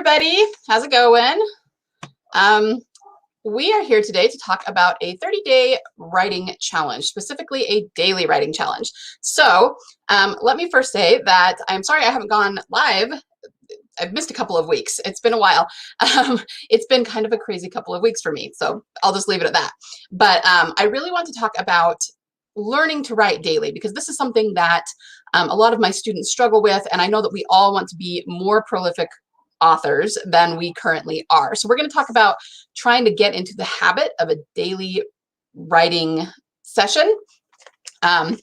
everybody. How's it going? We are here today to talk about a 30-day writing challenge, specifically a daily writing challenge. So let me first say that I'm sorry I haven't gone live. I've missed a couple of weeks. It's been a while. It's been kind of a crazy couple of weeks for me, so I'll just leave it at that. But I really want to talk about learning to write daily, because this is something that a lot of my students struggle with, and I know that we all want to be more prolific authors than we currently are. So we're going to talk about trying to get into the habit of a daily writing session. I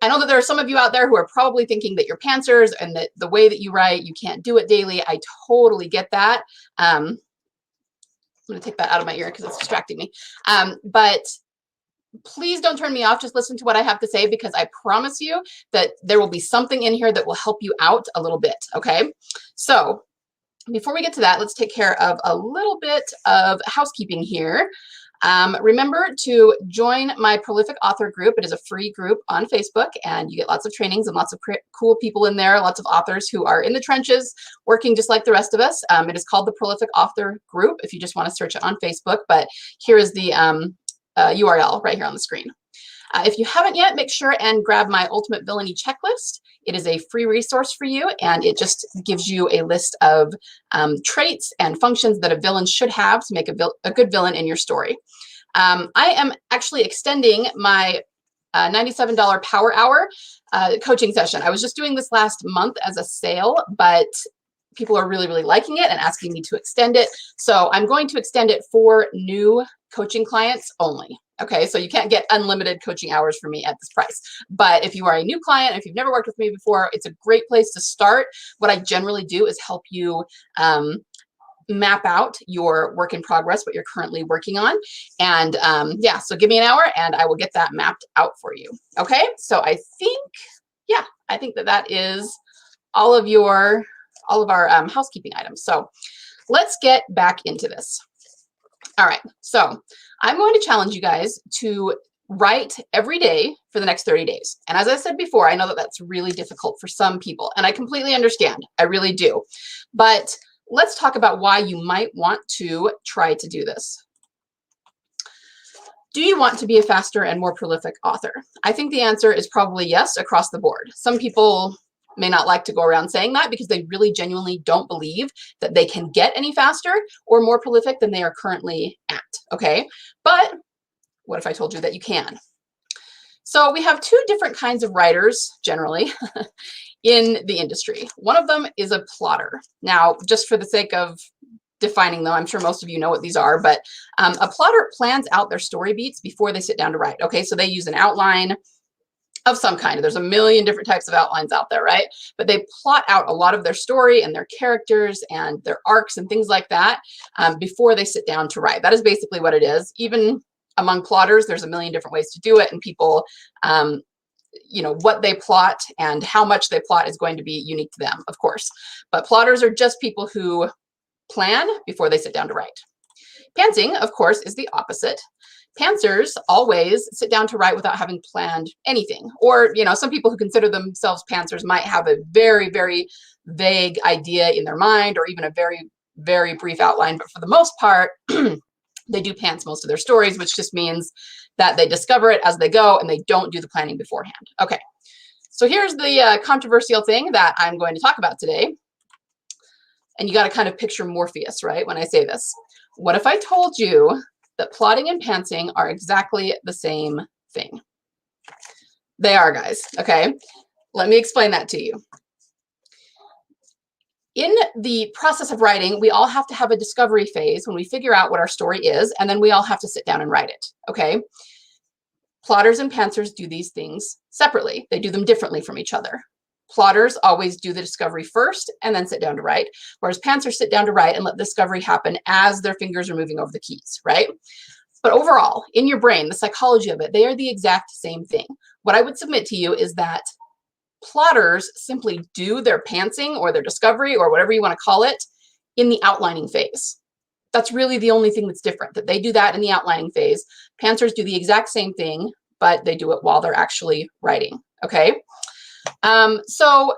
know that there are some of you out there who are probably thinking that you're pantsers and that the way that you write, you can't do it daily. I totally get that. I'm going to take that out of my ear because it's distracting me. But please don't turn me off. Just listen to what I have to say, because I promise you that there will be something in here that will help you out a little bit. Okay. So before we get to that, let's take care of a little bit of housekeeping here. Remember to join my Prolific Author group. It is a free group on Facebook, and you get lots of trainings and lots of cool people in there, lots of authors who are in the trenches working just like the rest of us. It is called the Prolific Author group if you just want to search it on Facebook, but here is the URL right here on the screen. If you haven't yet, make sure and grab my Ultimate Villainy Checklist. It is a free resource for you, and it just gives you a list of traits and functions that a villain should have to make a good villain in your story. I am actually extending my $97 Power Hour coaching session. I was just doing this last month as a sale, but people are really, really liking it and asking me to extend it. So I'm going to extend it for new coaching clients only. Okay, so you can't get unlimited coaching hours from me at this price. But if you are a new client, if you've never worked with me before, it's a great place to start. What I generally do is help you map out your work in progress, what you're currently working on. And yeah, so give me an hour and I will get that mapped out for you. Okay, so I think that is all of our housekeeping items. So let's get back into this. All right, so I'm going to challenge you guys to write every day for the next 30 days. And as I said before, I know that that's really difficult for some people, and I completely understand. I really do. But let's talk about why you might want to try to do this. Do you want to be a faster and more prolific author? I think the answer is probably yes across the board. Some people may not like to go around saying that because they really genuinely don't believe that they can get any faster or more prolific than they are currently at, okay? But what if I told you that you can? So we have two different kinds of writers, generally, in the industry. One of them is a plotter. Now, just for the sake of defining them, I'm sure most of you know what these are, but a plotter plans out their story beats before they sit down to write, okay? So they use an outline of some kind. There's a million different types of outlines out there, right? But they plot out a lot of their story and their characters and their arcs and things like that before they sit down to write. That is basically what it is. Even among plotters, there's a million different ways to do it, and people, you know, what they plot and how much they plot is going to be unique to them, of course. But plotters are just people who plan before they sit down to write. Pantsing, of course, is the opposite. Pantsers always sit down to write without having planned anything. Or, you know, some people who consider themselves pantsers might have a very, very vague idea in their mind, or even a very, very brief outline. But for the most part, they do pants most of their stories, which just means that they discover it as they go and they don't do the planning beforehand. Okay, so here's the controversial thing that I'm going to talk about today. And you got to kind of picture Morpheus, right, when I say this. What if I told you that plotting and pantsing are exactly the same thing? They are, guys, okay? Let me explain that to you. In the process of writing, we all have to have a discovery phase when we figure out what our story is, and then we all have to sit down and write it, okay? Plotters and pantsers do these things separately. They do them differently from each other. Plotters always do the discovery first and then sit down to write, whereas pantsers sit down to write and let the discovery happen as their fingers are moving over the keys, right? But overall, in your brain, the psychology of it, they are the exact same thing. What I would submit to you is that plotters simply do their pantsing or their discovery or whatever you want to call it in the outlining phase. That's really the only thing that's different, that they do that in the outlining phase. Pantsers do the exact same thing, but they do it while they're actually writing, okay? So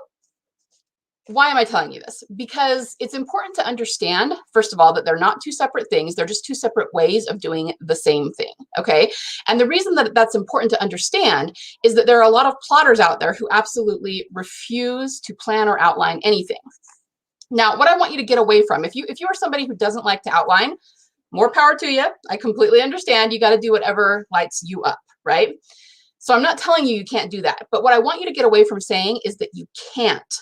why am I telling you this? Because it's important to understand, first of all, that they're not two separate things. They're just two separate ways of doing the same thing, okay? And the reason that that's important to understand is that there are a lot of plotters out there who absolutely refuse to plan or outline anything. Now, what I want you to get away from, if you are somebody who doesn't like to outline, more power to you. I completely understand. You got to do whatever lights you up, right? So I'm not telling you you can't do that. But what I want you to get away from saying is that you can't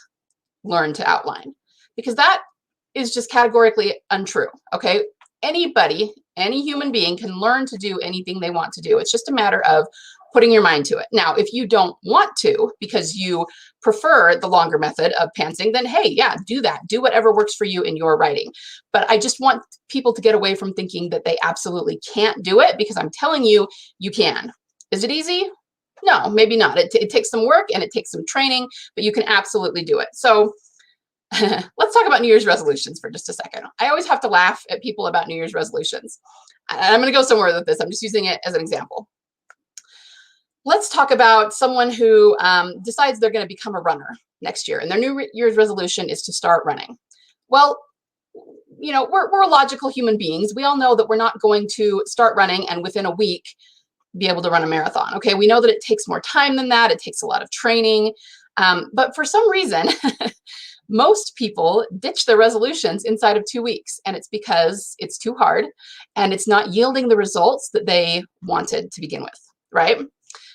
learn to outline, because that is just categorically untrue, okay? Anybody, any human being can learn to do anything they want to do. It's just a matter of putting your mind to it. Now, if you don't want to because you prefer the longer method of pantsing, then hey, yeah, do that. Do whatever works for you in your writing. But I just want people to get away from thinking that they absolutely can't do it, because I'm telling you, you can. Is it easy? No, maybe not. It takes some work and it takes some training, but you can absolutely do it. So let's talk about New Year's resolutions for just a second. I always have to laugh at people about New Year's resolutions. I'm going to go somewhere with this. I'm just using it as an example. Let's talk about someone who decides they're going to become a runner next year, and their New Year's resolution is to start running. Well, you know, we're logical human beings. We all know that we're not going to start running and within a week be able to run a marathon. Okay, we know that it takes more time than that. It takes a lot of training. But for some reason, most people ditch their resolutions inside of 2 weeks, and it's because it's too hard and it's not yielding the results that they wanted to begin with, right?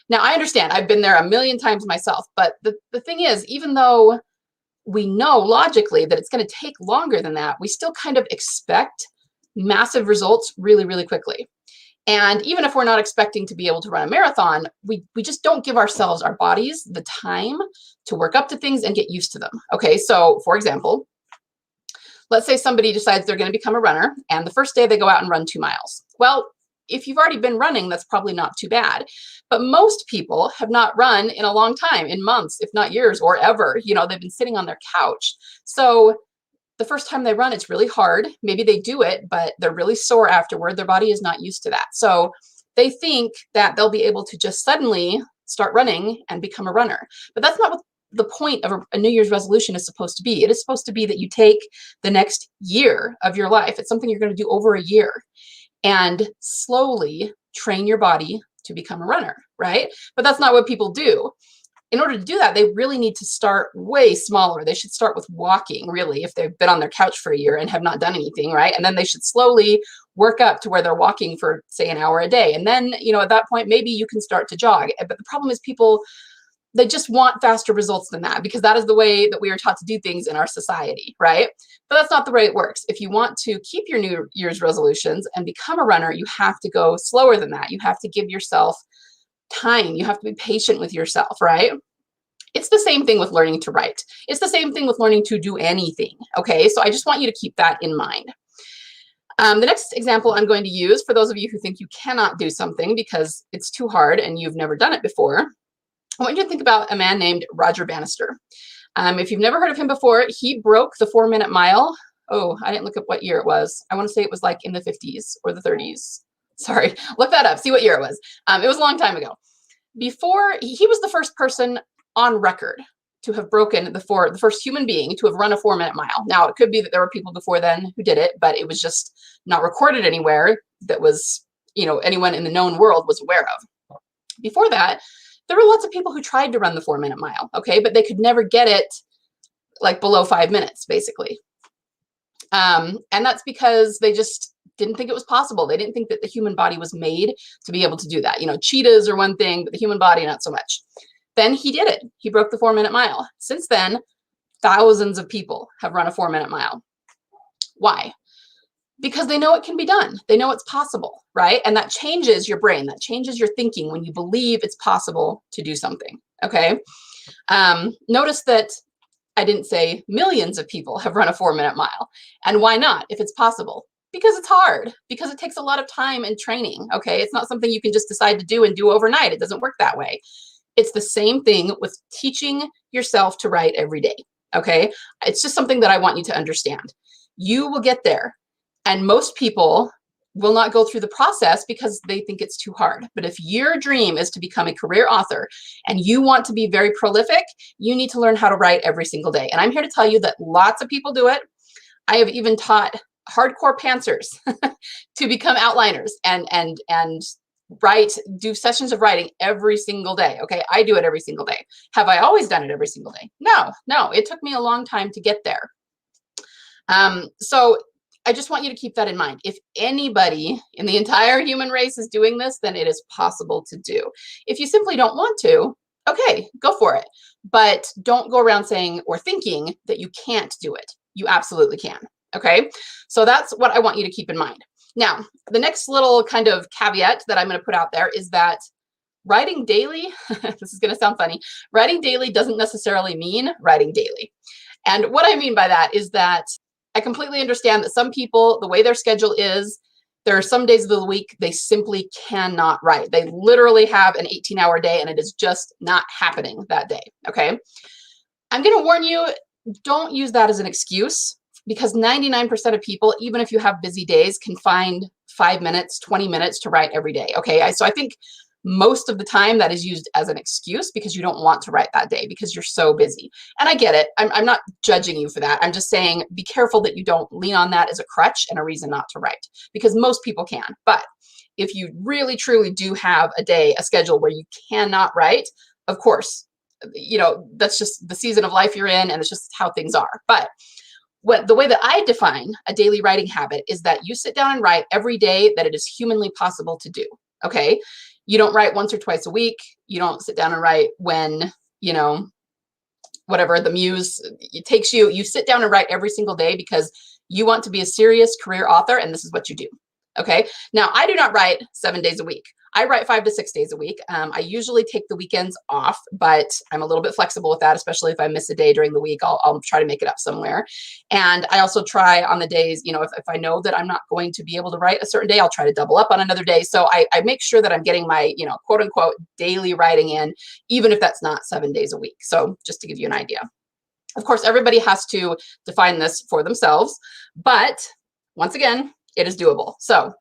Now, I understand. I've been there a million times myself, but the thing is, even though we know logically that it's going to take longer than that, we still kind of expect massive results really, really quickly. And even if we're not expecting to be able to run a marathon, we just don't give ourselves, our bodies, the time to work up to things and get used to them. Okay, so for example, let's say somebody decides they're going to become a runner, and the first day they go out and run 2 miles. Well, if you've already been running, that's probably not too bad. But most people have not run in a long time, in months, if not years or ever. You know, they've been sitting on their couch. So the first time they run, it's really hard. Maybe they do it, but they're really sore afterward. Their body is not used to that. So they think that they'll be able to just suddenly start running and become a runner. But that's not what the point of a New Year's resolution is supposed to be. It is supposed to be that you take the next year of your life. It's something you're going to do over a year and slowly train your body to become a runner, right? But that's not what people do. In order to do that, they really need to start way smaller. They should start with walking, really, if they've been on their couch for a year and have not done anything, right? And then they should slowly work up to where they're walking for, say, an hour a day. And then, you know, at that point, maybe you can start to jog. But the problem is people, they just want faster results than that, because that is the way that we are taught to do things in our society, right? But that's not the way it works. If you want to keep your New Year's resolutions and become a runner, you have to go slower than that. You have to give yourself time. You have to be patient with yourself, right? It's the same thing with learning to write. It's the same thing with learning to do anything, okay? So I just want you to keep that in mind. The next example I'm going to use, for those of you who think you cannot do something because it's too hard and you've never done it before, I want you to think about a man named Roger Bannister. If you've never heard of him before, he broke the 4-minute mile. Oh, I didn't look up what year it was. I want to say it was like in the 50s or the 30s. Sorry, look that up, see what year it was. It was a long time ago. Before, he was the first person on record to have broken the first human being to have run a 4-minute mile. Now, it could be that there were people before then who did it, but it was just not recorded anywhere that was, you know, anyone in the known world was aware of. Before that, there were lots of people who tried to run the 4-minute mile, okay, but they could never get it like below 5 minutes, basically. And that's because they just didn't think it was possible. They didn't think that the human body was made to be able to do that. You know, cheetahs are one thing, but the human body, not so much. Then he did it. He broke the 4-minute mile. Since then, thousands of people have run a 4-minute mile. Why? Because they know it can be done. They know it's possible, right? And that changes your brain. That changes your thinking when you believe it's possible to do something, okay? Notice that I didn't say millions of people have run a 4-minute mile. And why not, if it's possible? Because it's hard, because it takes a lot of time and training, okay? It's not something you can just decide to do and do overnight. It doesn't work that way. It's the same thing with teaching yourself to write every day, okay? It's just something that I want you to understand. You will get there. And most people will not go through the process because they think it's too hard. But if your dream is to become a career author and you want to be very prolific, you need to learn how to write every single day. And I'm here to tell you that lots of people do it. I have even taught hardcore pantsers to become outliners and do sessions of writing every single day. Okay, I do it every single day. Have I always done it every single day? No, it took me a long time to get there. So I just want you to keep that in mind. If anybody in the entire human race is doing this, then it is possible to do. If you simply don't want to, okay, go for it. But don't go around saying or thinking that you can't do it. You absolutely can. Okay, so that's what I want you to keep in mind. Now, the next little kind of caveat that I'm going to put out there is that writing daily, this is going to sound funny, writing daily doesn't necessarily mean writing daily. And what I mean by that is that I completely understand that some people, the way their schedule is, there are some days of the week they simply cannot write. They literally have an 18-hour day and it is just not happening that day, okay? I'm going to warn you, don't use that as an excuse, because 99% of people, even if you have busy days, can find 5 minutes, 20 minutes to write every day, okay? So I think most of the time that is used as an excuse because you don't want to write that day because you're so busy. And I get it. I'm not judging you for that. I'm just saying be careful that you don't lean on that as a crutch and a reason not to write, because most people can. But if you really, truly do have a schedule where you cannot write, of course, that's just the season of life you're in and it's just how things are. But the way that I define a daily writing habit is that you sit down and write every day that it is humanly possible to do, okay? You don't write once or twice a week. You don't sit down and write when, whatever the muse takes you. You sit down and write every single day because you want to be a serious career author, and this is what you do. Okay. Now, I do not write 7 days a week. I write 5 to 6 days a week. I usually take the weekends off, but I'm a little bit flexible with that, especially if I miss a day during the week, I'll try to make it up somewhere. And I also try on the days, if I know that I'm not going to be able to write a certain day, I'll try to double up on another day. So I make sure that I'm getting my, quote unquote, daily writing in, even if that's not 7 days a week. So just to give you an idea. Of course, everybody has to define this for themselves, but once again, it is doable. So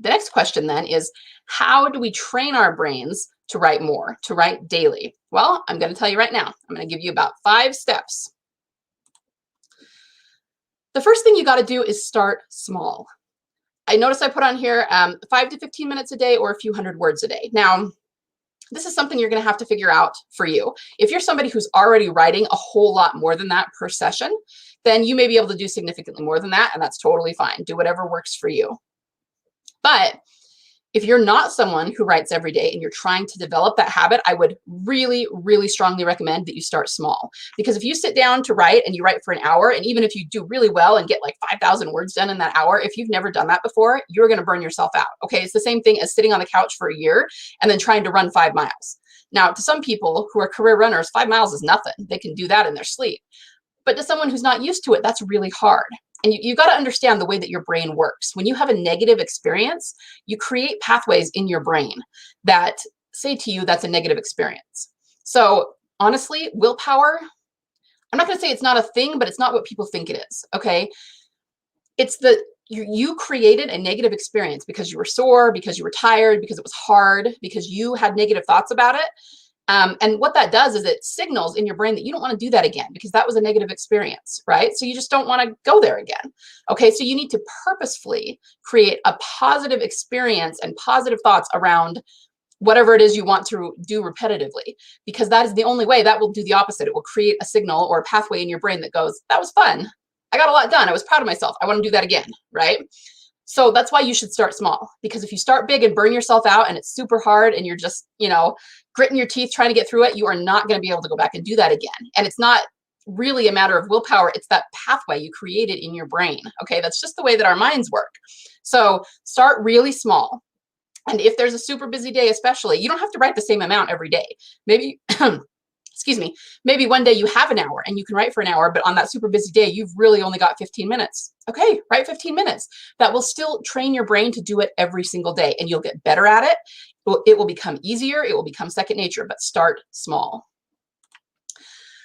the next question then is, how do we train our brains to write more, to write daily? Well, I'm going to tell you right now. I'm going to give you about 5 steps. The first thing you got to do is start small. I noticed I put on here 5 to 15 minutes a day or a few hundred words a day. Now, this is something you're going to have to figure out for you. If you're somebody who's already writing a whole lot more than that per session, then you may be able to do significantly more than that, and that's totally fine. Do whatever works for you. But if you're not someone who writes every day and you're trying to develop that habit, I would really, really strongly recommend that you start small. Because if you sit down to write and you write for an hour, and even if you do really well and get like 5,000 words done in that hour, if you've never done that before, you're going to burn yourself out. Okay, it's the same thing as sitting on the couch for a year and then trying to run 5 miles. Now, to some people who are career runners, 5 miles is nothing. They can do that in their sleep. But to someone who's not used to it, that's really hard. And you got to understand the way that your brain works. When you have a negative experience, you create pathways in your brain that say to you that's a negative experience. So honestly, willpower, I'm not going to say it's not a thing, but it's not what people think it is, okay? It's you created a negative experience because you were sore, because you were tired, because it was hard, because you had negative thoughts about it. And what that does is it signals in your brain that you don't want to do that again because that was a negative experience, right? So you just don't want to go there again. Okay, so you need to purposefully create a positive experience and positive thoughts around whatever it is you want to do repetitively, because that is the only way. That will do the opposite. It will create a signal or a pathway in your brain that goes, that was fun. I got a lot done. I was proud of myself. I want to do that again, right? So that's why you should start small, because if you start big and burn yourself out and it's super hard and you're just, gritting your teeth trying to get through it, you are not going to be able to go back and do that again. And it's not really a matter of willpower. It's that pathway you created in your brain. Okay, that's just the way that our minds work. So start really small. And if there's a super busy day, especially, you don't have to write the same amount every day. Maybe, excuse me, maybe one day you have an hour and you can write for an hour, but on that super busy day, you've really only got 15 minutes. Okay, write 15 minutes. That will still train your brain to do it every single day, and you'll get better at it. It will become easier. It will become second nature, but start small.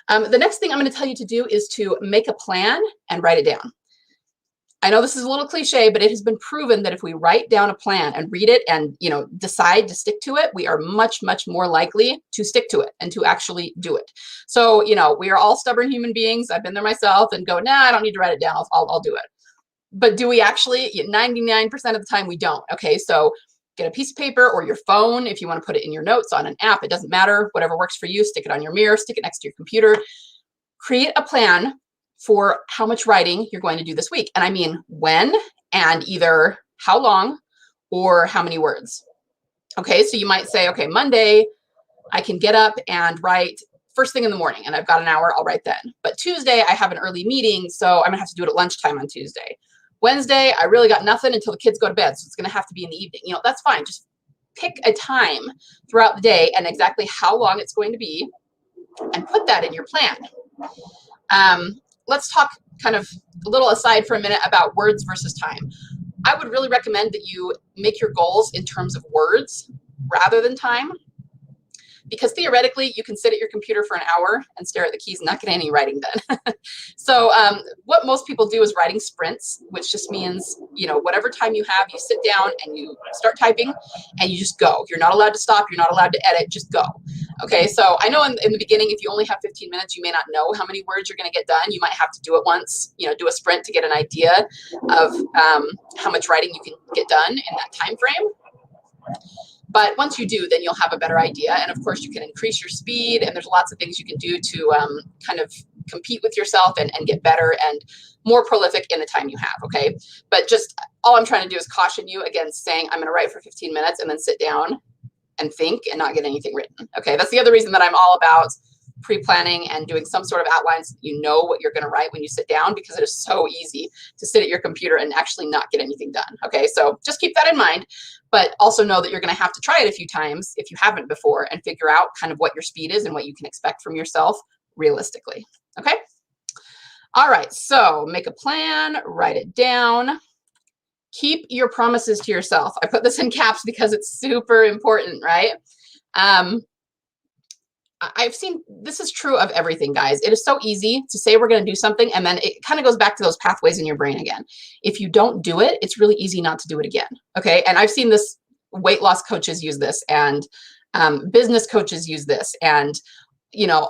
The next thing I'm going to tell you to do is to make a plan and write it down. I know this is a little cliche, but it has been proven that if we write down a plan and read it and, decide to stick to it, we are much, much more likely to stick to it and to actually do it. So, we are all stubborn human beings. I've been there myself and go, nah, I don't need to write it down. I'll do it. But do we actually? 99% of the time we don't. Okay, so get a piece of paper or your phone. If you want to put it in your notes on an app, it doesn't matter. Whatever works for you, stick it on your mirror, stick it next to your computer. Create a plan for how much writing you're going to do this week. And I mean when, and either how long or how many words. Okay, so you might say, okay, Monday, I can get up and write first thing in the morning, and I've got an hour, I'll write then. But Tuesday, I have an early meeting, so I'm gonna have to do it at lunchtime on Tuesday. Wednesday, I really got nothing until the kids go to bed, so it's gonna have to be in the evening. That's fine. Just pick a time throughout the day and exactly how long it's going to be, and put that in your plan. Let's talk kind of a little aside for a minute about words versus time. I would really recommend that you make your goals in terms of words rather than time, because theoretically you can sit at your computer for an hour and stare at the keys and not get any writing done. So what most people do is writing sprints, which just means, whatever time you have, you sit down and you start typing and you just go. You're not allowed to stop. You're not allowed to edit. Just go. Okay, so I know in the beginning, if you only have 15 minutes, you may not know how many words you're going to get done. You might have to do it once, do a sprint to get an idea of how much writing you can get done in that time frame. But once you do, then you'll have a better idea. And of course, you can increase your speed, and there's lots of things you can do to kind of compete with yourself and get better and more prolific in the time you have, okay? But just all I'm trying to do is caution you against saying, I'm going to write for 15 minutes and then sit down and think and not get anything written, okay? That's the other reason that I'm all about pre-planning and doing some sort of outlines so you know what you're going to write when you sit down, because it is so easy to sit at your computer and actually not get anything done, okay? So just keep that in mind, but also know that you're going to have to try it a few times if you haven't before and figure out kind of what your speed is and what you can expect from yourself realistically, okay? All right, so make a plan, write it down. Keep your promises to yourself. I put this in caps because it's super important, right? I've seen this is true of everything, guys. It is so easy to say we're going to do something, and then it kind of goes back to those pathways in your brain again. If you don't do it, it's really easy not to do it again. Okay. And I've seen this, weight loss coaches use this, and business coaches use this, and,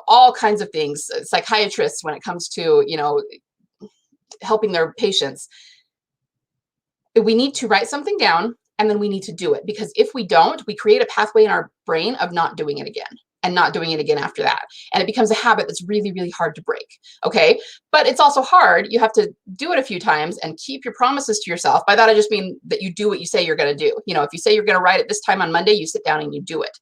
all kinds of things, psychiatrists, when it comes to, helping their patients. We need to write something down, and then we need to do it, because if we don't, we create a pathway in our brain of not doing it again. And not doing it again after that. And it becomes a habit that's really, really hard to break. Okay. But it's also hard. You have to do it a few times and keep your promises to yourself. By that, I just mean that you do what you say you're going to do. If you say you're going to write it this time on Monday, you sit down and you do it.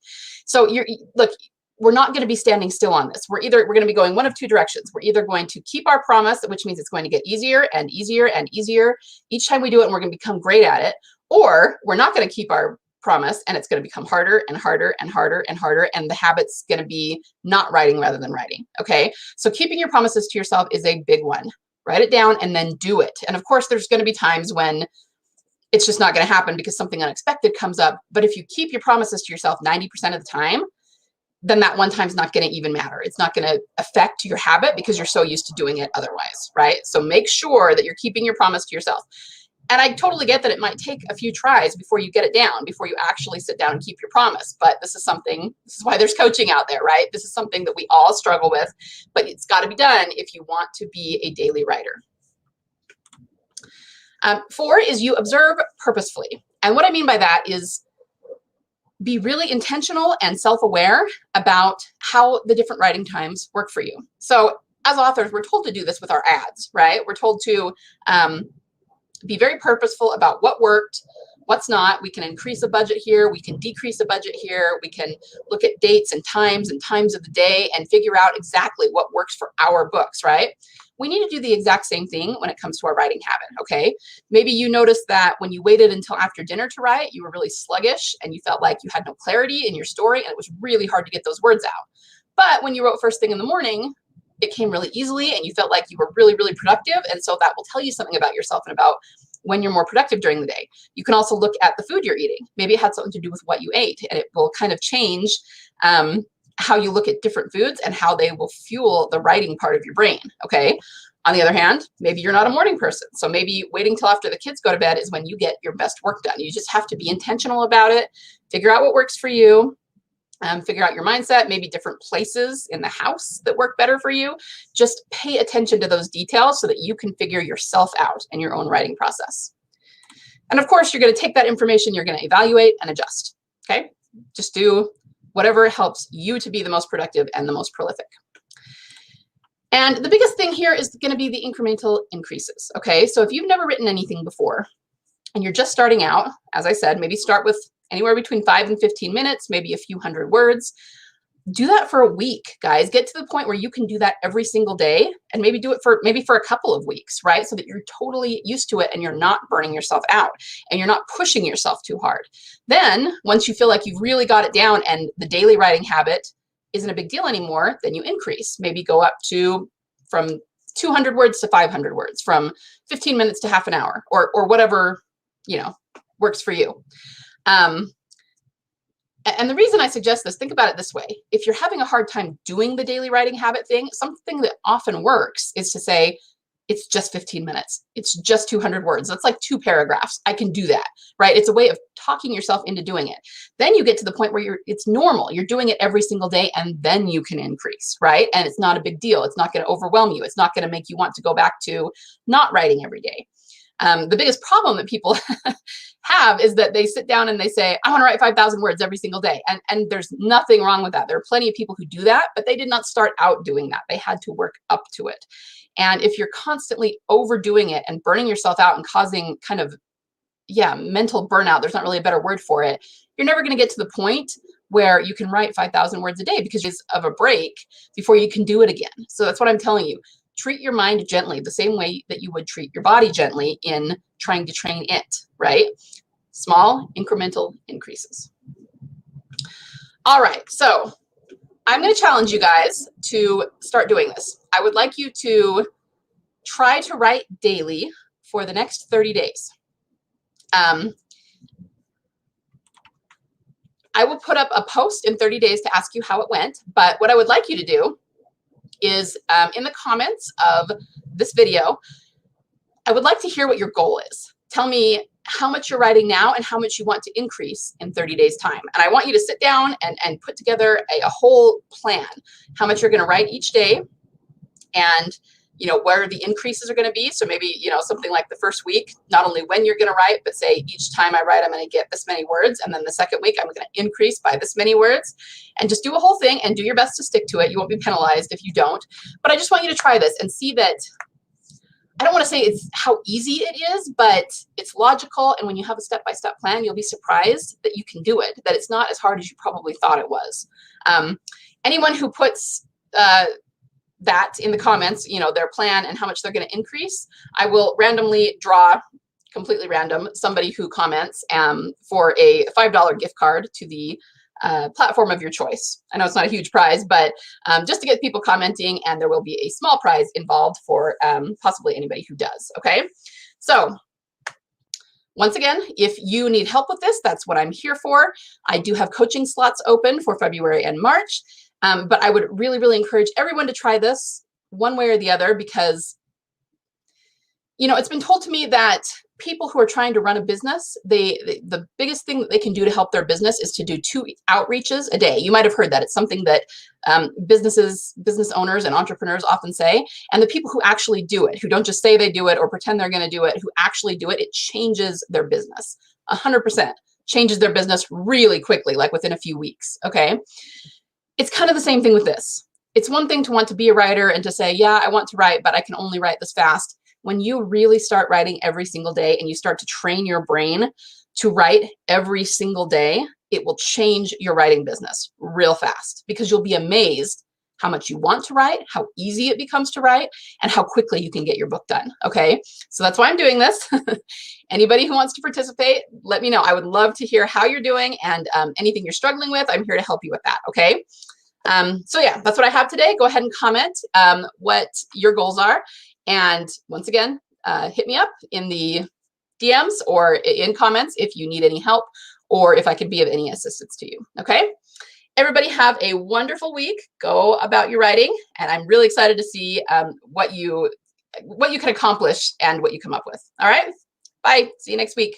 So look, we're not going to be standing still on this. We're going to be going one of two directions. We're either going to keep our promise, which means it's going to get easier and easier and easier each time we do it, and we're going to become great at it, or we're not going to keep our promise, and it's going to become harder and harder and harder and harder, and the habit's going to be not writing rather than writing. Okay, so keeping your promises to yourself is a big one. Write it down and then do it. And of course, there's going to be times when it's just not going to happen because something unexpected comes up. But if you keep your promises to yourself 90% of the time, then that one time's not going to even matter. It's not going to affect your habit because you're so used to doing it otherwise, right? So make sure that you're keeping your promise to yourself. And I totally get that it might take a few tries before you get it down, before you actually sit down and keep your promise. But this is why there's coaching out there, right? This is something that we all struggle with, but it's got to be done if you want to be a daily writer. 4 is you observe purposefully. And what I mean by that is be really intentional and self-aware about how the different writing times work for you. So as authors, we're told to do this with our ads, right? We're told to be very purposeful about what worked, what's not. We can increase a budget here. We can decrease a budget here. We can look at dates and times of the day and figure out exactly what works for our books, right? We need to do the exact same thing when it comes to our writing habit, okay? Maybe you noticed that when you waited until after dinner to write, you were really sluggish and you felt like you had no clarity in your story and it was really hard to get those words out. But when you wrote first thing in the morning, it came really easily and you felt like you were really, really productive. And so that will tell you something about yourself and about when you're more productive during the day. You can also look at the food you're eating. Maybe it had something to do with what you ate, and it will kind of change how you look at different foods and how they will fuel the writing part of your brain, okay? On the other hand, maybe you're not a morning person. So maybe waiting till after the kids go to bed is when you get your best work done. You just have to be intentional about it, figure out what works for you, figure out your mindset, maybe different places in the house that work better for you. Just pay attention to those details so that you can figure yourself out in your own writing process. And of course, you're going to take that information, you're going to evaluate and adjust. Okay? Just do whatever helps you to be the most productive and the most prolific. And the biggest thing here is going to be the incremental increases. Okay, so if you've never written anything before and you're just starting out, as I said, maybe start with anywhere between 5 and 15 minutes, maybe a few hundred words. Do that for a week, guys. Get to the point where you can do that every single day, and maybe do it for a couple of weeks, right? So that you're totally used to it and you're not burning yourself out and you're not pushing yourself too hard. Then once you feel like you've really got it down and the daily writing habit isn't a big deal anymore, then you increase. Maybe go up to from 200 words to 500 words, from 15 minutes to half an hour, or whatever, works for you. And the reason I suggest this, think about it this way. If you're having a hard time doing the daily writing habit thing, something that often works is to say, it's just 15 minutes. It's just 200 words. That's like 2 paragraphs. I can do that, right? It's a way of talking yourself into doing it. Then you get to the point where it's normal. You're doing it every single day, and then you can increase, right? And it's not a big deal. It's not going to overwhelm you. It's not going to make you want to go back to not writing every day. The biggest problem that people have is that they sit down and they say, I want to write 5,000 words every single day. And there's nothing wrong with that. There are plenty of people who do that, but they did not start out doing that. They had to work up to it. And if you're constantly overdoing it and burning yourself out and causing kind of, mental burnout, there's not really a better word for it, you're never going to get to the point where you can write 5,000 words a day because of a break before you can do it again. So that's what I'm telling you. Treat your mind gently, the same way that you would treat your body gently in trying to train it, right? Small incremental increases. All right, so I'm going to challenge you guys to start doing this. I would like you to try to write daily for the next 30 days. I will put up a post in 30 days to ask you how it went, but what I would like you to do is in the comments of this video, I would like to hear what your goal is. Tell me how much you're writing now and how much you want to increase in 30 days time. And I want you to sit down and put together a whole plan, how much you're going to write each day, and where the increases are going to be. So maybe, something like the first week, not only when you're going to write, but say each time I write, I'm going to get this many words. And then the second week, I'm going to increase by this many words, and just do a whole thing and do your best to stick to it. You won't be penalized if you don't, but I just want you to try this and see that. I don't want to say it's how easy it is, but it's logical. And when you have a step-by-step plan, you'll be surprised that you can do it, that it's not as hard as you probably thought it was. Anyone who puts that in the comments, their plan and how much they're going to increase, I will randomly draw, completely random, somebody who comments for a $5 gift card to the platform of your choice. I know it's not a huge prize, but just to get people commenting, and there will be a small prize involved for possibly anybody who does. Okay, so once again, if you need help with this, that's what I'm here for. I do have coaching slots open for February and March, but I would really, really encourage everyone to try this one way or the other, because it's been told to me that people who are trying to run a business, the biggest thing that they can do to help their business is to do 2 outreaches a day. You might have heard that. It's something that business owners and entrepreneurs often say. And the people who actually do it, who don't just say they do it or pretend they're going to do it, who actually do it, it changes their business. 100% changes their business really quickly, like within a few weeks. Okay. It's kind of the same thing with this. It's one thing to want to be a writer and to say, yeah, I want to write, but I can only write this fast. When you really start writing every single day and you start to train your brain to write every single day, it will change your writing business real fast, because you'll be amazed how much you want to write, how easy it becomes to write, and how quickly you can get your book done. Okay, so that's why I'm doing this. Anybody who wants to participate, let me know. I would love to hear how you're doing, and anything you're struggling with, I'm here to help you with that. Okay. So yeah, that's what I have today. Go ahead and comment what your goals are. And once again, hit me up in the DMs or in comments if you need any help or if I could be of any assistance to you. Okay. Everybody have a wonderful week. Go about your writing. And I'm really excited to see what you what you can accomplish and what you come up with. All right. Bye. See you next week.